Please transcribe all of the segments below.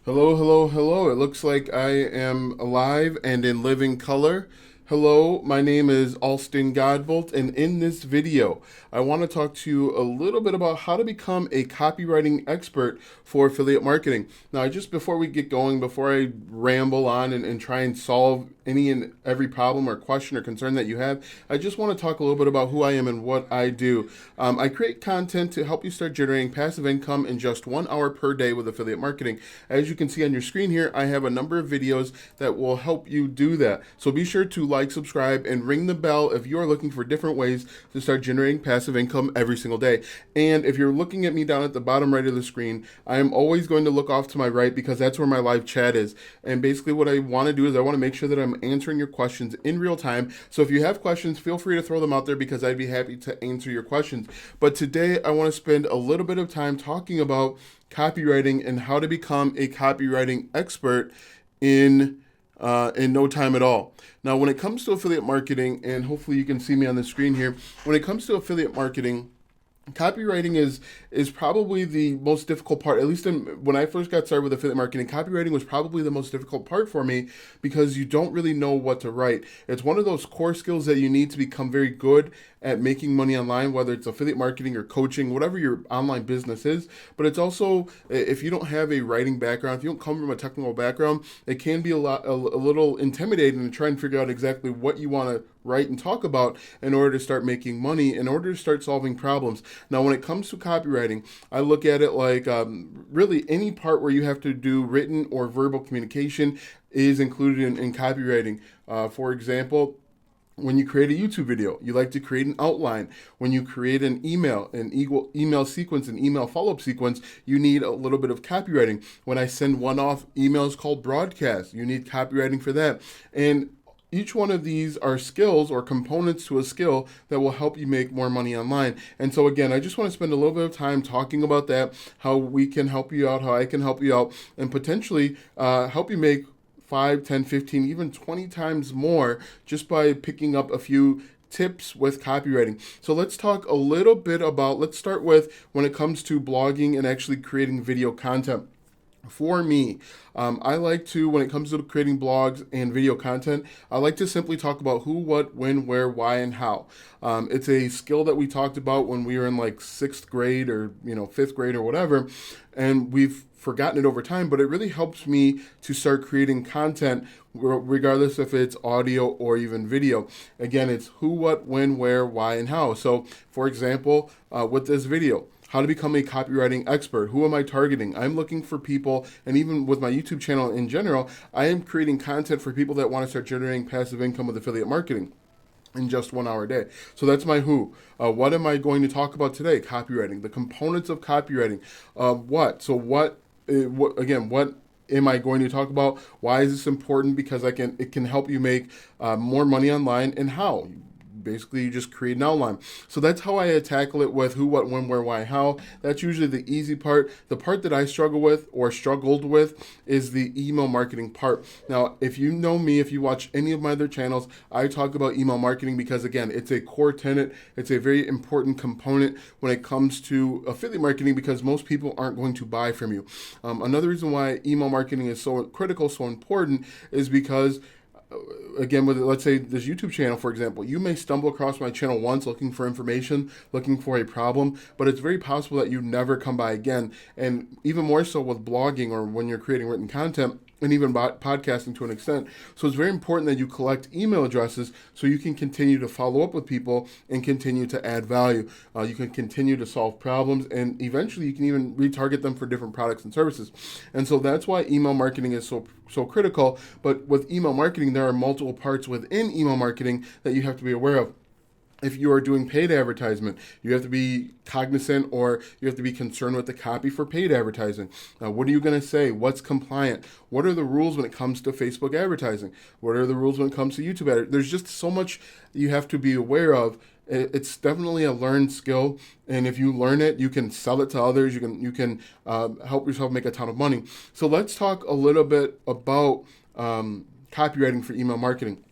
Hello, hello, hello. It looks like I am alive and in living color. Hello, my name is Alston Godbolt, and in this video, I want to talk to you a little bit about how to become a copywriting expert for affiliate marketing. Now, just before we get going, before I ramble on and try and solve any and every problem or question or concern that you have, I just want to talk a little bit about who I am and what I do. I create content to help you start generating passive income in just 1 hour per day with affiliate marketing. As you can see on your screen here, I have a number of videos that will help you do that. So be sure to like, subscribe, and ring the bell if you are looking for different ways to start generating passive income every single day. And if you're looking at me down at the bottom right of the screen, I am always going to look off to my right because that's where my live chat is. And basically what I want to do is I want to make sure that I'm answering your questions in real time. So if you have questions, feel free to throw them out there because I'd be happy to answer your questions. But today I want to spend a little bit of time talking about copywriting and how to become a copywriting expert in no time at all. Now, when it comes to affiliate marketing, and hopefully you can see me on the screen here, when it comes to affiliate marketing, copywriting is probably the most difficult part. At least when I first got started with affiliate marketing, copywriting was probably the most difficult part for me because you don't really know what to write. It's one of those core skills that you need to become very good at making money online, whether it's affiliate marketing or coaching, whatever your online business is. But it's also, if you don't have a writing background, if you don't come from a technical background, it can be a little intimidating to try and figure out exactly what you want to write and talk about in order to start making money, in order to start solving problems. Now, when it comes to copywriting, I look at it like really any part where you have to do written or verbal communication is included in copywriting. For example, when you create a YouTube video, you like to create an outline. When you create an email sequence, an email follow-up sequence, you need a little bit of copywriting. When I send one-off emails called broadcasts, you need copywriting for that. And each one of these are skills or components to a skill that will help you make more money online. And so again, I just want to spend a little bit of time talking about that, how we can help you out, how I can help you out, and potentially help you make 5, 10, 15, even 20 times more just by picking up a few tips with copywriting. So let's talk a little bit about, let's start with when it comes to blogging and actually creating video content. For me, I like to, when it comes to creating blogs and video content, I like to simply talk about who, what, when, where, why, and how. It's a skill that we talked about when we were in like 6th grade or, 5th grade or whatever, and we've forgotten it over time, but it really helps me to start creating content regardless if it's audio or even video. Again, it's who, what, when, where, why, and how. So, for example, with this video, how to become a copywriting expert. Who am I targeting? I'm looking for people, and even with my YouTube channel in general, I am creating content for people that want to start generating passive income with affiliate marketing in just 1 hour a day. So that's my who. What am I going to talk about today? Copywriting, the components of copywriting. What? So what am I going to talk about? Why is this important? Because it can help you make more money online, and how. Basically, you just create an outline. So that's how I tackle it with who, what, when, where, why, how. That's usually the easy part. The part that I struggle with or struggled with is the email marketing part. Now, if you know me, if you watch any of my other channels, I talk about email marketing because, again, it's a core tenet. It's a very important component when it comes to affiliate marketing because most people aren't going to buy from you. Another reason why email marketing is so critical, so important, is because again, with let's say this YouTube channel, for example, you may stumble across my channel once looking for information, looking for a problem, but it's very possible that you never come by again. And even more so with blogging or when you're creating written content, and even podcasting to an extent. So it's very important that you collect email addresses so you can continue to follow up with people and continue to add value. You can continue to solve problems, and eventually you can even retarget them for different products and services. And so that's why email marketing is so critical. But with email marketing, there are multiple parts within email marketing that you have to be aware of. If you are doing paid advertisement, you have to be cognizant, or you have to be concerned with the copy for paid advertising. Now, what are you going to say? What's compliant? What are the rules when it comes to Facebook advertising? What are the rules when it comes to YouTube advertising? There's just so much you have to be aware of. It's definitely a learned skill, and if you learn it, you can sell it to others. You can help yourself make a ton of money. So let's talk a little bit about copywriting for email marketing.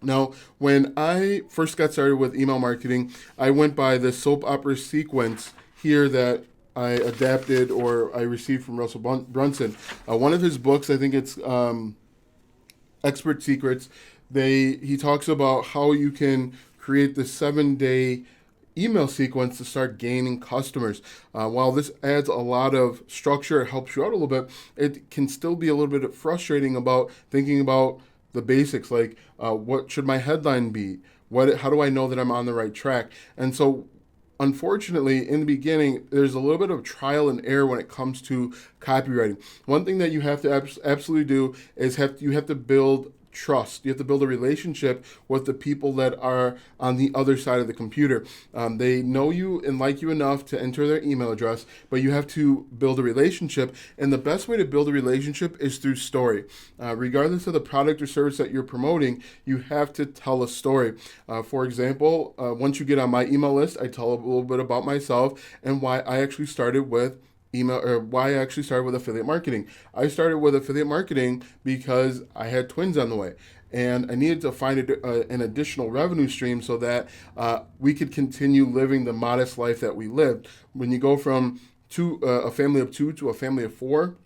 Now, when I first got started with email marketing, I went by the soap opera sequence here that I adapted or I received from Russell Brunson. One of his books, I think it's Expert Secrets. He talks about how you can create the 7-day email sequence to start gaining customers. While this adds a lot of structure, it helps you out a little bit, it can still be a little bit frustrating about thinking about the basics, like what should my headline be? How do I know that I'm on the right track? And so unfortunately, in the beginning, there's a little bit of trial and error when it comes to copywriting. One thing that you have to absolutely do is you have to build trust. You have to build a relationship with the people that are on the other side of the computer. They know you and like you enough to enter their email address, but you have to build a relationship. And the best way to build a relationship is through story. Regardless of the product or service that you're promoting, you have to tell a story. For example, once you get on my email list, I tell a little bit about myself and why I actually started with affiliate marketing. I started with affiliate marketing because I had twins on the way, and I needed to find an additional revenue stream so that we could continue living the modest life that we lived. When you go from a family of 2 to a family of 4,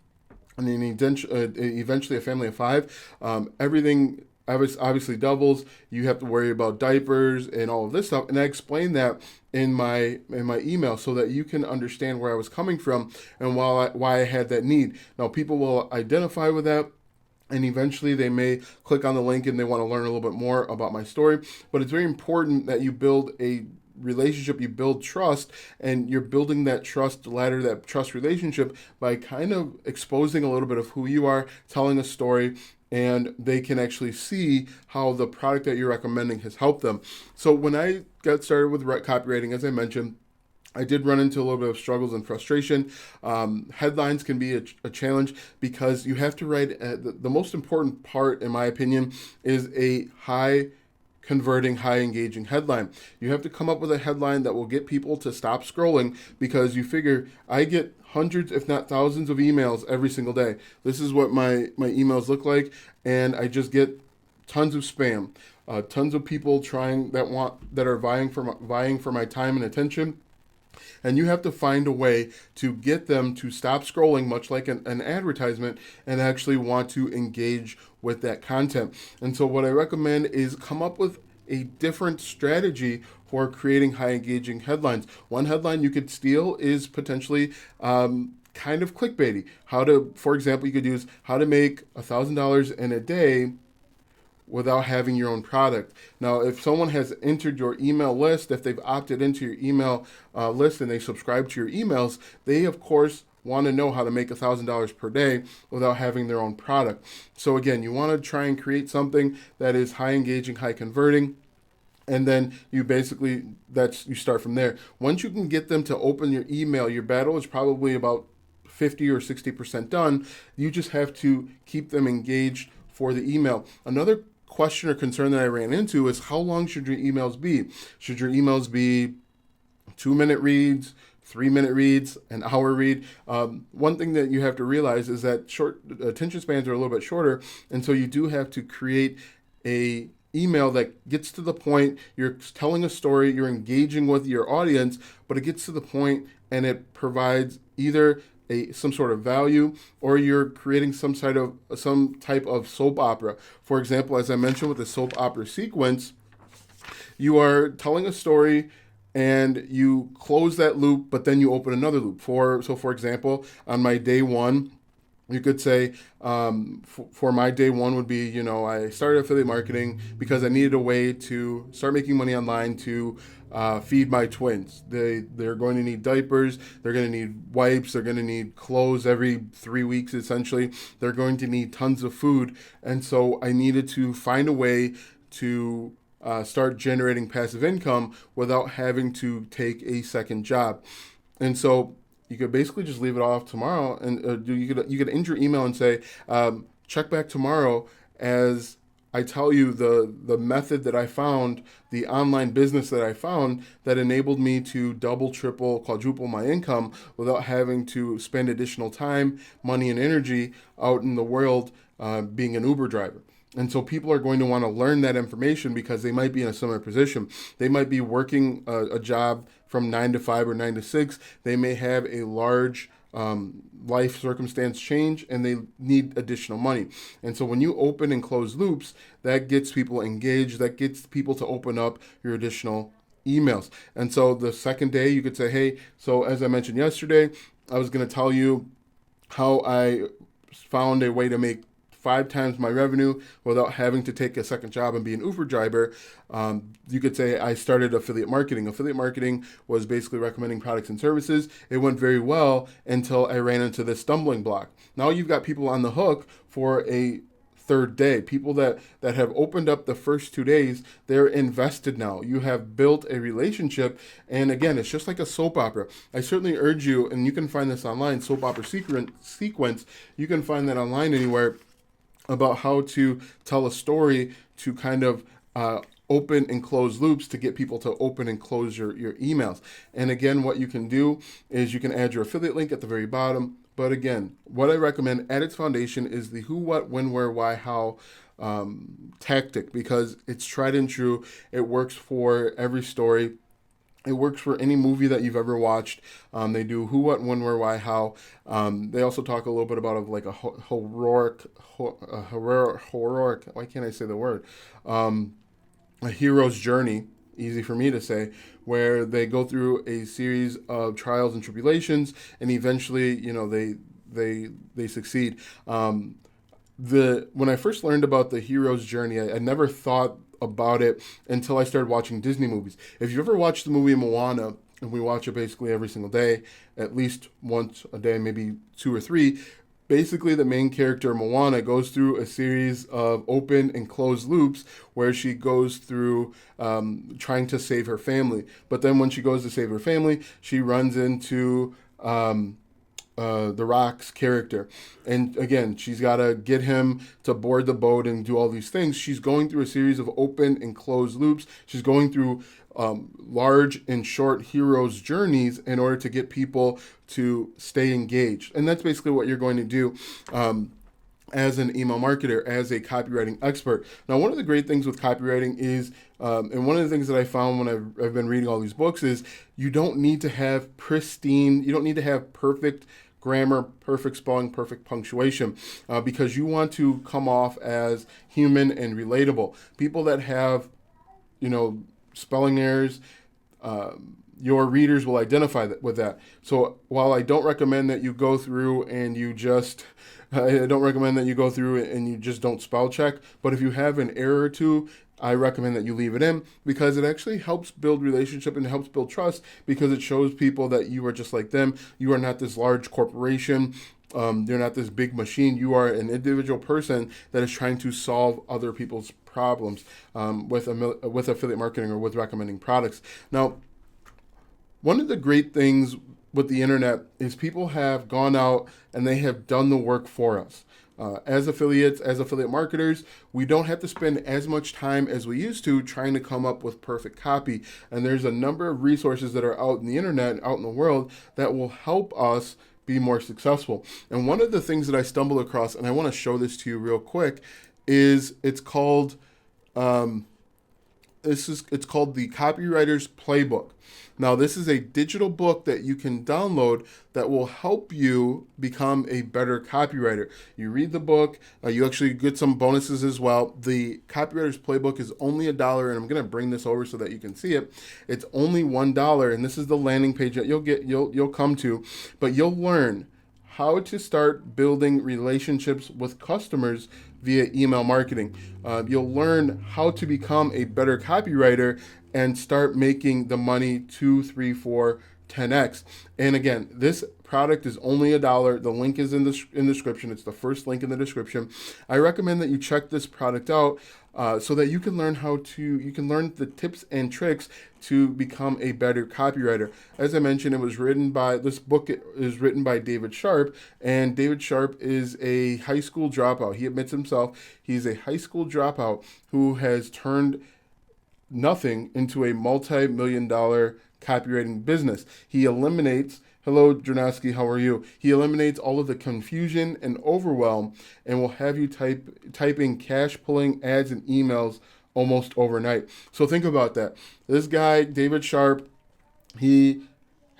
and then eventually a family of 5, everything obviously doubles. You have to worry about diapers and all of this stuff, and I explained that in my email so that you can understand where I was coming from and why I had that need. Now, people will identify with that, and eventually they may click on the link and they want to learn a little bit more about my story. But it's very important that you build a relationship, you build trust, and you're building that trust ladder, that trust relationship by kind of exposing a little bit of who you are, telling a story, and they can actually see how the product that you're recommending has helped them. So when I got started with copywriting, as I mentioned, I did run into a little bit of struggles and frustration. Headlines can be a challenge because you have to write, the most important part, in my opinion, is a high converting, high engaging headline. You have to come up with a headline that will get people to stop scrolling, because you figure I get hundreds, if not thousands, of emails every single day. This is what my emails look like, and I just get tons of spam, tons of people that are vying for my time and attention. And you have to find a way to get them to stop scrolling, much like an advertisement, and actually want to engage with that content. And so what I recommend is come up with a different strategy for creating high engaging headlines. One headline you could steal is potentially kind of clickbaity. For example, you could use how to make $1,000 in a day without having your own product. Now, if someone has entered your email list, if they've opted into your email list and they subscribe to your emails, they of course want to know how to make $1,000 per day without having their own product. So again, you want to try and create something that is high engaging, high converting, and then you start from there. Once you can get them to open your email, your battle is probably about 50 or 60% done. You just have to keep them engaged for the email. Another question or concern that I ran into is, how long should your emails be? Should your emails be 2-minute reads, 3-minute reads, an hour read? One thing that you have to realize is that short attention spans are a little bit shorter, and so you do have to create a email that gets to the point. You're telling a story, you're engaging with your audience, but it gets to the point and it provides either some sort of value, or you're creating some type of soap opera. For example, as I mentioned with the soap opera sequence, you are telling a story and you close that loop, but then you open another loop. For example, on my day one, you could say, for my day one would be, I started affiliate marketing because I needed a way to start making money online to feed my twins. They're going to need diapers, they're going to need wipes, they're going to need clothes every 3 weeks essentially. They're going to need tons of food. And so I needed to find a way to start generating passive income without having to take a second job. And so you could basically just leave it off tomorrow, and you could end your email and say, check back tomorrow as I tell you the method that I found, the online business that I found that enabled me to double, triple, quadruple my income without having to spend additional time, money, and energy out in the world being an Uber driver. And so people are going to want to learn that information because they might be in a similar position. They might be working a job from 9 to 5 or 9 to 6. They may have a large life circumstance change and they need additional money. And so when you open and close loops, that gets people engaged, that gets people to open up your additional emails. And so the second day you could say, hey, so as I mentioned yesterday, I was going to tell you how I found a way to make 5 times my revenue without having to take a second job and be an Uber driver. You could say I started affiliate marketing. Affiliate marketing was basically recommending products and services. It went very well until I ran into this stumbling block. Now you've got people on the hook for a third day. People that have opened up the first 2 days, they're invested now. You have built a relationship. And again, it's just like a soap opera. I certainly urge you, and you can find this online, soap opera sequence. You can find that online anywhere, about how to tell a story to kind of open and close loops to get people to open and close your emails. And again, what you can do is you can add your affiliate link at the very bottom. But again, what I recommend at its foundation is the who, what, when, where, why, how tactic, because it's tried and true. It works for every story. It works for any movie that you've ever watched. They do who, what, when, where, why, how. They also talk a little bit about like a heroic, why can't I say the word? A hero's journey, easy for me to say, where they go through a series of trials and tribulations, and eventually, they succeed. When I first learned about the hero's journey, I never thought about it until I started watching Disney movies. If you ever watched the movie Moana, and we watch it basically every single day, at least once a day, maybe 2 or 3, basically the main character Moana goes through a series of open and closed loops where she goes through trying to save her family. But then when she goes to save her family, she runs into The Rock's character. And again, she's got to get him to board the boat and do all these things. She's going through a series of open and closed loops. She's going through large and short heroes' journeys in order to get people to stay engaged. And that's basically what you're going to do as an email marketer, as a copywriting expert. Now, one of the great things with copywriting is, and one of the things that I found when I've been reading all these books is you don't need to have you don't need to have perfect grammar, perfect spelling, perfect punctuation, because you want to come off as human and relatable. People that have, spelling errors, your readers will identify with that. So while I don't recommend that you go through and you just don't spell check, but if you have an error or two, I recommend that you leave it in, because it actually helps build relationship and helps build trust, because it shows people that you are just like them. You are not this large corporation. You're not this big machine. You are an individual person that is trying to solve other people's problems with affiliate marketing or with recommending products. Now, one of the great things with the internet is people have gone out and they have done the work for us. As affiliate marketers, we don't have to spend as much time as we used to trying to come up with perfect copy. And there's a number of resources that are out in the internet, out in the world, that will help us be more successful. And one of the things that I stumbled across, and I want to show this to you real quick, is it's called the Copywriter's Playbook. Now, this is a digital book that you can download that will help you become a better copywriter. You read the book, you actually get some bonuses as well. The Copywriter's Playbook is only $1, and I'm going to bring this over so that you can see it. It's only $1, and this is the landing page that you'll come to, but you'll learn how to start building relationships with customers via email marketing. You'll learn how to become a better copywriter and start making the money 2, 3, 4, 10x. And again, this product is only $1. The link is in the description. It's the first link in the description. I recommend that you check this product out so that you can learn the tips and tricks to become a better copywriter. As I mentioned, this book is written by David Sharp, and David Sharp is a high school dropout. He admits himself he's a high school dropout who has turned nothing into a multi-million-dollar copywriting business. He eliminates, hello Jernowski, how are you? He eliminates all of the confusion and overwhelm and will have you typing cash pulling ads and emails almost overnight. So think about that. This guy, David Sharp, He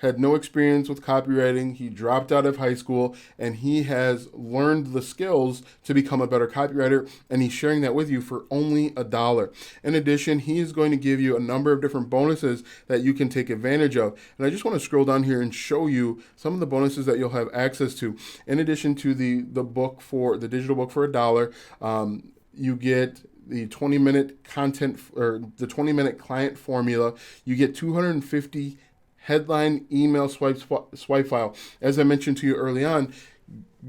had no experience with copywriting. He dropped out of high school and he has learned the skills to become a better copywriter. And he's sharing that with you for only $1. In addition, he is going to give you a number of different bonuses that you can take advantage of. And I just want to scroll down here and show you some of the bonuses that you'll have access to. In addition to the book for the digital book for $1, you get the 20-minute content or the 20-minute client formula. You get 250 headline email swipe file. As I mentioned to you early on,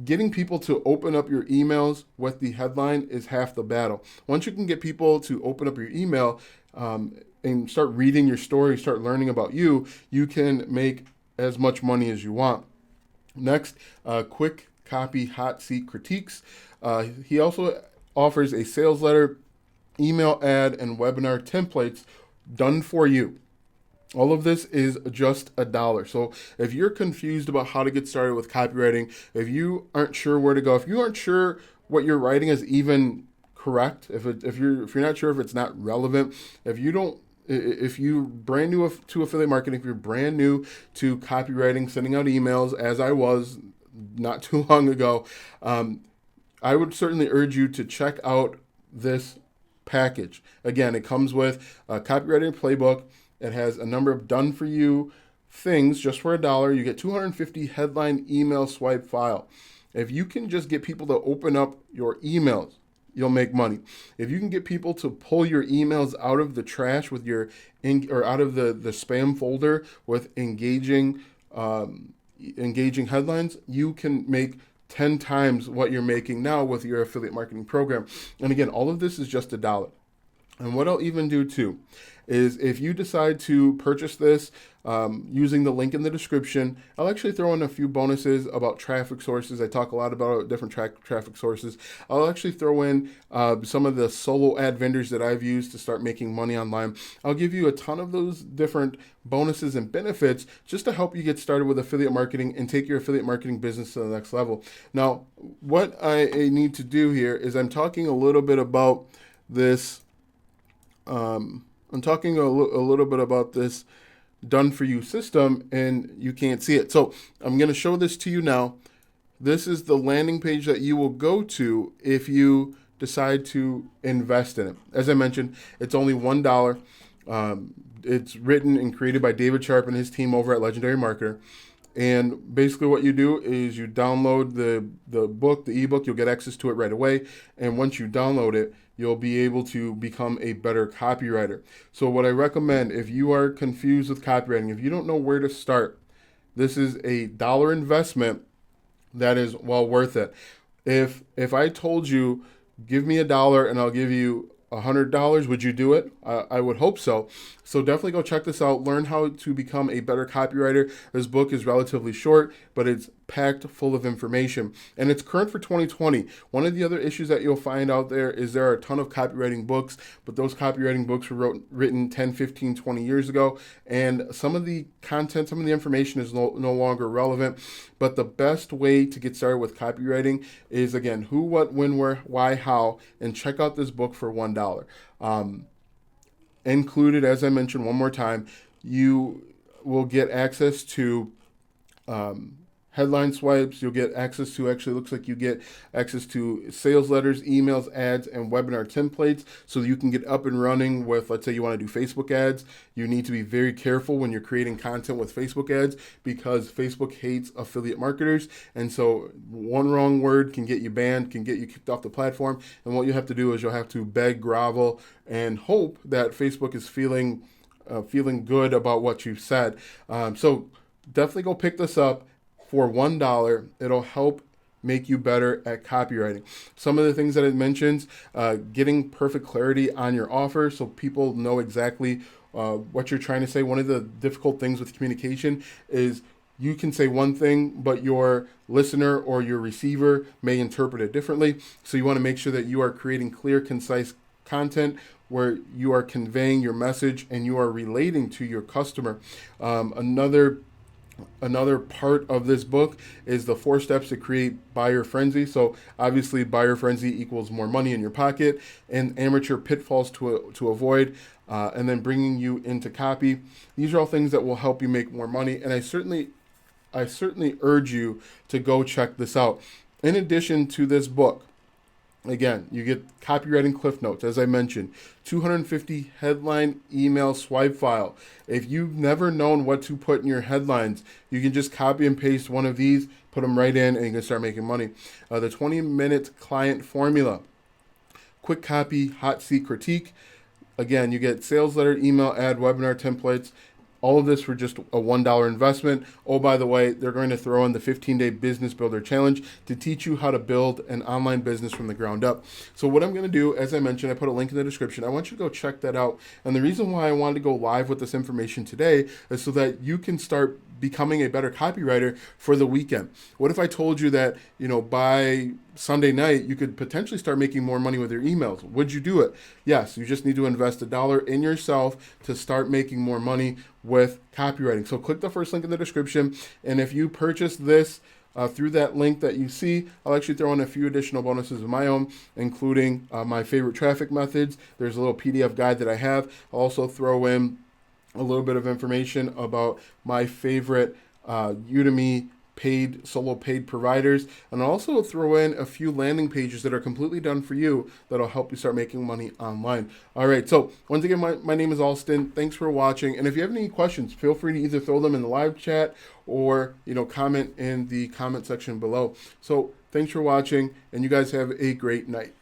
getting people to open up your emails with the headline is half the battle. Once you can get people to open up your email and start reading your story, start learning about you, you can make as much money as you want. Next, quick copy hot seat critiques. He also offers a sales letter, email ad, and webinar templates done for you. All of this is just $1. So if you're confused about how to get started with copywriting, if you aren't sure where to go, if you aren't sure what you're writing is even correct, if you're not sure if it's not relevant, if you're brand new to affiliate marketing, if you're brand new to copywriting, sending out emails, as I was not too long ago, I would certainly urge you to check out this package. Again, it comes with a Copywriting Playbook. It has a number of done-for-you things just for $1. You get 250 headline email swipe file. If you can just get people to open up your emails, you'll make money. If you can get people to pull your emails out of the trash with or out of the spam folder with engaging headlines, you can make 10 times what you're making now with your affiliate marketing program. And again, all of this is just $1. And what I'll even do too is if you decide to purchase this using the link in the description, I'll actually throw in a few bonuses about traffic sources. I talk a lot about different traffic sources. I'll actually throw in some of the solo ad vendors that I've used to start making money online. I'll give you a ton of those different bonuses and benefits just to help you get started with affiliate marketing and take your affiliate marketing business to the next level. Now, what I need to do here is I'm talking a little bit about this. I'm talking a little bit about this done for you system, and you can't see it. So I'm going to show this to you now. This is the landing page that you will go to if you decide to invest in it. As I mentioned, it's only $1. It's written and created by David Sharp and his team over at Legendary Marketer. And basically what you do is you download the book, the ebook, you'll get access to it right away. And once you download it, you'll be able to become a better copywriter. So what I recommend, if you are confused with copywriting, if you don't know where to start, this is a $1 investment that is well worth it. If I told you, give me $1 and I'll give you $100, would you do it? I would hope so. So definitely go check this out. Learn how to become a better copywriter. This book is relatively short, but it's packed full of information. And it's current for 2020. One of the other issues that you'll find out there is there are a ton of copywriting books, but those copywriting books were written 10, 15, 20 years ago. And some of the content, some of the information is no longer relevant. But the best way to get started with copywriting is, again, who, what, when, where, why, how, and check out this book for $1. Included, as I mentioned one more time, you will get access to headline swipes. You'll get access to, actually looks like you get access to sales letters, emails, ads, and webinar templates so you can get up and running with, let's say you want to do Facebook ads. You need to be very careful when you're creating content with Facebook ads because Facebook hates affiliate marketers. And so one wrong word can get you banned, can get you kicked off the platform. And what you have to do is you'll have to beg, grovel, and hope that Facebook is feeling good about what you've said. So definitely go pick this up. For $1, it'll help make you better at copywriting. Some of the things that it mentions, getting perfect clarity on your offer so people know exactly what you're trying to say. One of the difficult things with communication is you can say one thing, but your listener or your receiver may interpret it differently. So you want to make sure that you are creating clear, concise content where you are conveying your message and you are relating to your customer. Another Another part of this book is the 4 steps to create buyer frenzy. So obviously, buyer frenzy equals more money in your pocket, and amateur pitfalls to avoid, and then bringing you into copy. These are all things that will help you make more money, and I certainly urge you to go check this out. In addition to this book, again, you get copywriting cliff notes, as I mentioned, 250 headline email swipe file. If you've never known what to put in your headlines, you can just copy and paste one of these, put them right in, and you can start making money. The 20-minute client formula, quick copy, hot seat critique. Again, you get sales letter, email, ad, webinar templates. All of this for just a $1 investment. Oh, by the way, they're going to throw in the 15-day business builder challenge to teach you how to build an online business from the ground up. So what I'm going to do, as I mentioned, I put a link in the description. I want you to go check that out. And the reason why I wanted to go live with this information today is so that you can start becoming a better copywriter for the weekend. What if I told you that, by Sunday night, you could potentially start making more money with your emails? Would you do it? Yes, you just need to invest $1 in yourself to start making more money with copywriting. So click the first link in the description. And if you purchase this through that link that you see, I'll actually throw in a few additional bonuses of my own, including my favorite traffic methods. There's a little PDF guide that I have. I'll also throw in a little bit of information about my favorite Udemy solo paid providers, and also throw in a few landing pages that are completely done for you that'll help you start making money online. All right, so once again, my name is Alston. Thanks for watching, and if you have any questions, feel free to either throw them in the live chat or comment in the comment section below. So thanks for watching, and you guys have a great night.